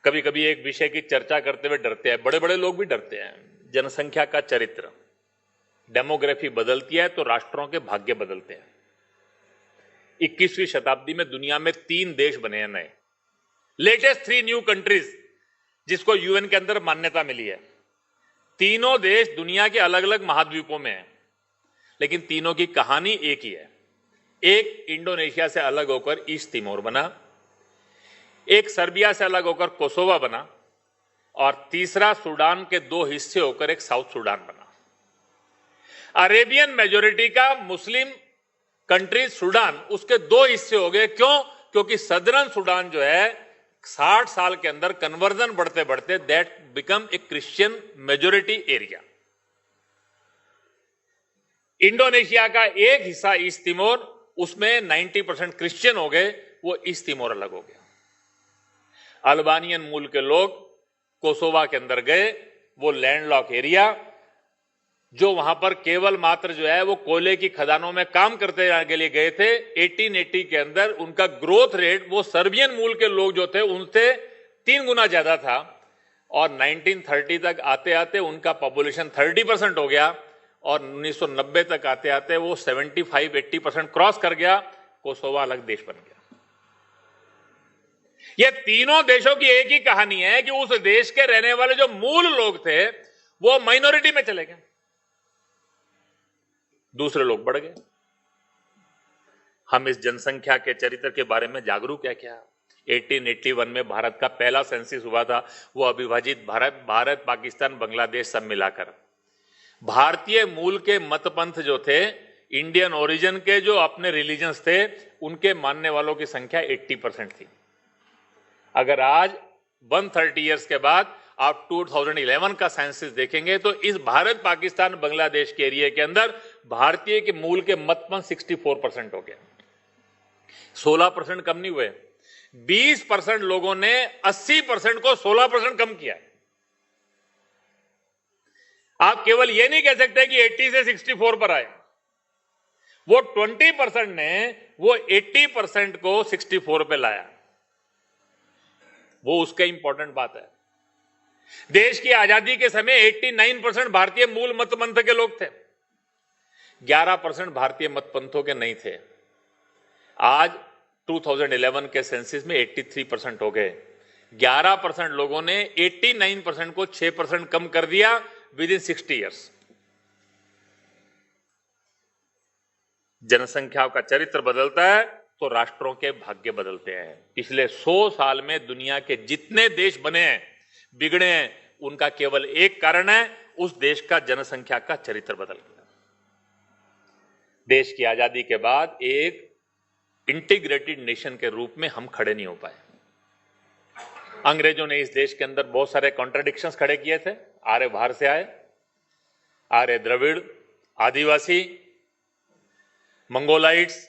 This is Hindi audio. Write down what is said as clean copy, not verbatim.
कभी कभी एक विषय की चर्चा करते हुए डरते हैं, बड़े बड़े लोग भी डरते हैं। जनसंख्या का चरित्र, डेमोग्राफी बदलती है तो राष्ट्रों के भाग्य बदलते हैं। 21वीं शताब्दी में दुनिया में 3 देश बने हैं नए, लेटेस्ट 3 न्यू कंट्रीज, जिसको यूएन के अंदर मान्यता मिली है। तीनों देश दुनिया के अलग अलग महाद्वीपों में हैं, लेकिन तीनों की कहानी एक ही है। एक इंडोनेशिया से अलग होकर ईस्ट तिमोर बना, एक सर्बिया से अलग होकर कोसोवा बना, और तीसरा सूडान के 2 हिस्से होकर एक साउथ सूडान बना। अरेबियन मेजोरिटी का मुस्लिम कंट्री सूडान, उसके 2 हिस्से हो गए। क्यों? क्योंकि सदर्न सूडान जो है 60 साल के अंदर कन्वर्जन बढ़ते बढ़ते that become a Christian majority area. Indonesia का एक हिस्सा ईस्ट तिमोर, उसमें 90% क्रिश्चियन हो गए, वो ईस्ट तिमोर अलग हो गया। अल्बानियन मूल के लोग कोसोवा के अंदर गए, वो लैंडलॉक एरिया, जो वहां पर केवल मात्र जो है वो कोयले की खदानों में काम करते के लिए गए थे। 1880 के अंदर उनका ग्रोथ रेट वो सर्बियन मूल के लोग जो थे उनसे 3 गुना ज्यादा था, और 1930 तक आते आते उनका पॉपुलेशन 30% हो गया, और 1990 तक आते आते वो 75-80% क्रॉस कर गया। कोसोवा अलग देश बन गया। ये तीनों देशों की एक ही कहानी है कि उस देश के रहने वाले जो मूल लोग थे वो माइनॉरिटी में चले गए, दूसरे लोग बढ़ गए। हम इस जनसंख्या के चरित्र के बारे में जागरूक है क्या? 1881 में भारत का पहला सेंसस हुआ था, वो अविभाजित भारत पाकिस्तान बांग्लादेश सब मिलाकर। भारतीय मूल के मतपंथ जो थे, इंडियन ओरिजिन के जो अपने रिलीजन्स थे, उनके मानने वालों की संख्या 80% थी। अगर आज 130 ईयर्स के बाद आप 2011 का सेंसस देखेंगे तो इस भारत पाकिस्तान बांग्लादेश के एरिया के अंदर भारतीय के मूल के मतपंथ 64% हो गए। 16% कम नहीं हुए, 20% लोगों ने 80% को 16% कम किया। आप केवल यह नहीं कह सकते कि 80 से 64 पर आए। वो 20% ने वो 80% को 64 पे लाया। वो उसका इंपॉर्टेंट बात है। देश की आजादी के समय 89% भारतीय मूल मतपंथ के लोग थे, 11% भारतीय मतपंथों के नहीं थे। आज 2011 के सेंसस में 83% हो गए। 11% लोगों ने 89% को 6% कम कर दिया विद इन 60 ईयर्स। जनसंख्या का चरित्र बदलता है तो राष्ट्रों के भाग्य बदलते हैं। पिछले 100 साल में दुनिया के जितने देश बने हैं, बिगड़े हैं, उनका केवल एक कारण है, उस देश का जनसंख्या का चरित्र बदल गया। देश की आजादी के बाद एक इंटीग्रेटेड नेशन के रूप में हम खड़े नहीं हो पाए। अंग्रेजों ने इस देश के अंदर बहुत सारे कॉन्ट्राडिक्शंस खड़े किए थे। आर्य बाहर से आए, आर्य द्रविड़, आदिवासी, मंगोलाइट्स,